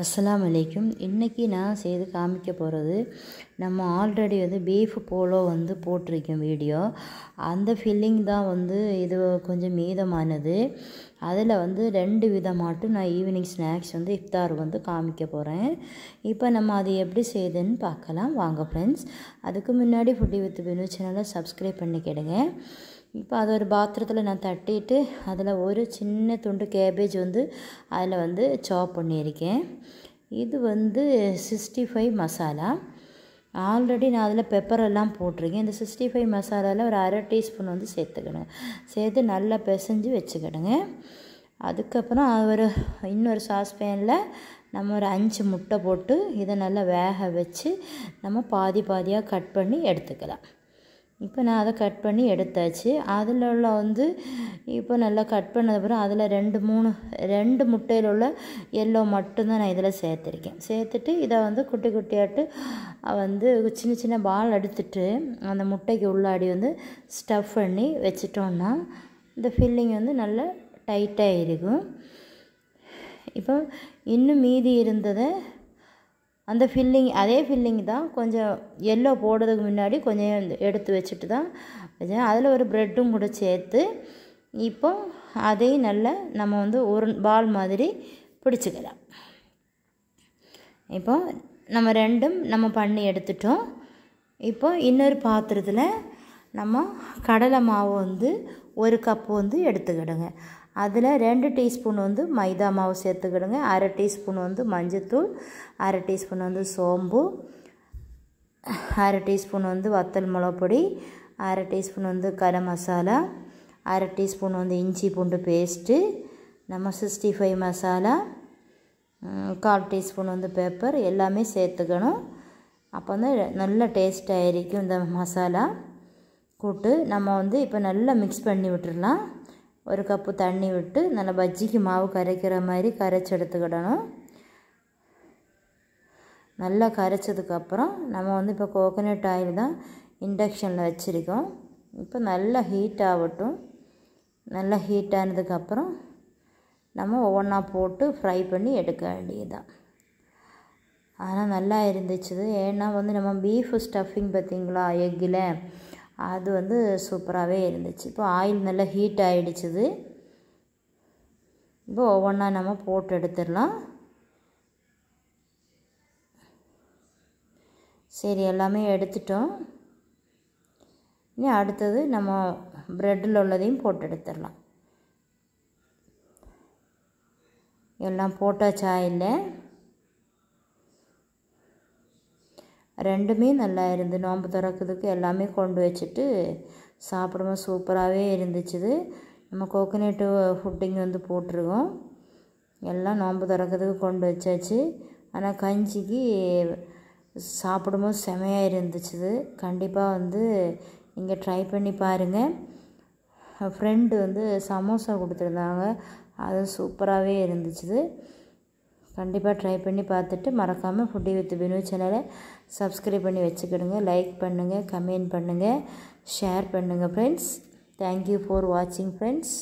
அஸ்ஸலாமு அலைக்கும். இன்றைக்கி நான் செய்து காமிக்க போகிறது, நம்ம ஆல்ரெடி பீஃப் போலோ போட்டிருக்கோம் வீடியோ. அந்த ஃபில்லிங் தான் இது கொஞ்சம் மீதமானது. அதில் 2 விதமாட்டும் நான் ஈவினிங் ஸ்நாக்ஸ் இஃப்தார் காமிக்க போகிறேன். இப்போ நம்ம அது எப்படி செய்யுதுன்னு பார்க்கலாம் வாங்க ஃப்ரெண்ட்ஸ். அதுக்கு முன்னாடி ஃபுட்டி வித் பினு சேனலை சப்ஸ்கிரைப் பண்ணிக்கிடுங்க. இப்போ அது ஒரு பாத்திரத்தில் நான் தட்டிட்டு அதில் ஒரு சின்ன துண்டு கேபேஜ் அதில் சாப் பண்ணியிருக்கேன். இது 65 மசாலா. ஆல்ரெடி நான் அதில் பெப்பர் எல்லாம் போட்டிருக்கேன். இந்த 65 மசாலாவில் ஒரு அரை டீஸ்பூன் சேர்த்துக்கிடுங்க. சேர்த்து நல்லா பிசைஞ்சு வச்சுக்கிடுங்க. அதுக்கப்புறம் இன்னொரு சாஸ்பேனில் நம்ம ஒரு 5 முட்டை போட்டு இதை நல்லா வேக வச்சு நம்ம பாதி பாதியாக கட் பண்ணி எடுத்துக்கலாம். இப்போ நான் அதை கட் பண்ணி எடுத்தாச்சு. அதில் உள்ள இப்போ நல்லா கட் பண்ணதுக்கப்புறம் அதில் 2 முட்டையில் உள்ள எல்லோ மட்டும்தான் நான் இதில் சேர்த்துருக்கேன். சேர்த்துட்டு இதை குட்டி குட்டியாட்டு சின்ன சின்ன பால் எடுத்துட்டு அந்த முட்டைக்கு உள்ளாடி ஸ்டஃப் பண்ணி வச்சிட்டோன்னா இந்த ஃபில்லிங் நல்லா டைட்டாக இருக்கும். இப்போ இன்னும் மீதி இருந்ததை அந்த அதே ஃபில்லிங் தான் கொஞ்சம் எல்லோ போடுறதுக்கு முன்னாடி கொஞ்சம் எடுத்து வச்சுட்டு தான் வச்சேன். அதில் ஒரு ப்ரெட்டும் கூட சேர்த்து இப்போ அதையும் நல்லா நம்ம ஒரு பால் மாதிரி பிடிச்சிக்கலாம். இப்போ நம்ம ரெண்டும் நம்ம பண்ணி எடுத்துட்டோம். இப்போ இன்னொரு பாத்திரத்தில் நம்ம கடலை மாவு 1 கப்பு எடுத்துக்கிடுங்க. அதில் 2 டீஸ்பூன் மைதா மாவு சேர்த்துக்கிடுங்க. அரை டீஸ்பூன் மஞ்சத்தூள், அரை டீஸ்பூன் சோம்பு, அரை டீஸ்பூன் வத்தல் மிளகுப்பொடி, அரை டீஸ்பூன் கரம் மசாலா, அரை டீஸ்பூன் இஞ்சி பூண்டு பேஸ்ட்டு, நம்ம 65 மசாலா, 1/4 டீஸ்பூன் பெப்பர் எல்லாமே சேர்த்துக்கணும். அப்போ நல்ல டேஸ்ட்டாக இருக்கும் இந்த மசாலா கூட்டு. நம்ம இப்போ நல்லா மிக்ஸ் பண்ணி விட்டுடலாம். 1 கப்பு தண்ணி விட்டு நல்லா பஜ்ஜிக்கு மாவு கரைக்கிற மாதிரி கரைச்சி எடுத்துக்கிடணும். நல்லா கரைச்சதுக்கப்புறம் நம்ம இப்போ கோகோனட் ஆயில் தான் இண்டக்ஷனில் வச்சுருக்கோம். இப்போ நல்லா ஹீட் ஆகட்டும். நல்லா ஹீட் ஆனதுக்கப்புறம் நம்ம ஒவ்வொன்றா போட்டு ஃப்ரை பண்ணி எடுக்க வேண்டியதுதான். ஆனால் நல்லா இருந்துச்சு. ஏன்னா நம்ம பீஃப் ஸ்டஃபிங் பார்த்திங்களா எக்கில், அது சூப்பராகவே இருந்துச்சு. இப்போ ஆயில் நல்லா ஹீட் ஆகிடுச்சுது. இப்போ ஒவ்வொன்றா நம்ம போட்டு எடுத்துடலாம். சரி, எல்லாமே எடுத்துட்டோம். இனி அடுத்தது நம்ம ப்ரெட்டில் உள்ளதையும் போட்டு எடுத்துடலாம். எல்லாம் போட்டாச்சு ஆயிலில். ரெண்டுமே நல்லா இருந்து நோன்பு திறக்கிறதுக்கு எல்லாமே கொண்டு வச்சுட்டு சாப்பிடும்போது சூப்பராகவே இருந்துச்சு. நம்ம கோகோனட்டு ஃபுட்டிங் போட்டிருக்கோம். எல்லாம் நோன்பு திறக்கிறதுக்கு கொண்டு வச்சாச்சு. ஆனால் கஞ்சிக்கு சாப்பிடும்போது செமையாக இருந்துச்சு. கண்டிப்பாக நீங்கள் ட்ரை பண்ணி பாருங்கள். ஃப்ரெண்டு சமோசா கொடுத்துருந்தாங்க, அது சூப்பராகவே இருந்துச்சு. கண்டிப்பாக ட்ரை பண்ணி பார்த்துட்டு மறக்காமல் ஃபுட்டி வித் பினு சேனலை சப்ஸ்கிரைப் பண்ணி வச்சுக்கிடுங்க. லைக் பண்ணுங்கள், கமெண்ட் பண்ணுங்கள், ஷேர் பண்ணுங்கள் ஃப்ரெண்ட்ஸ். தேங்க்யூ ஃபார் வாட்சிங் ஃப்ரெண்ட்ஸ்.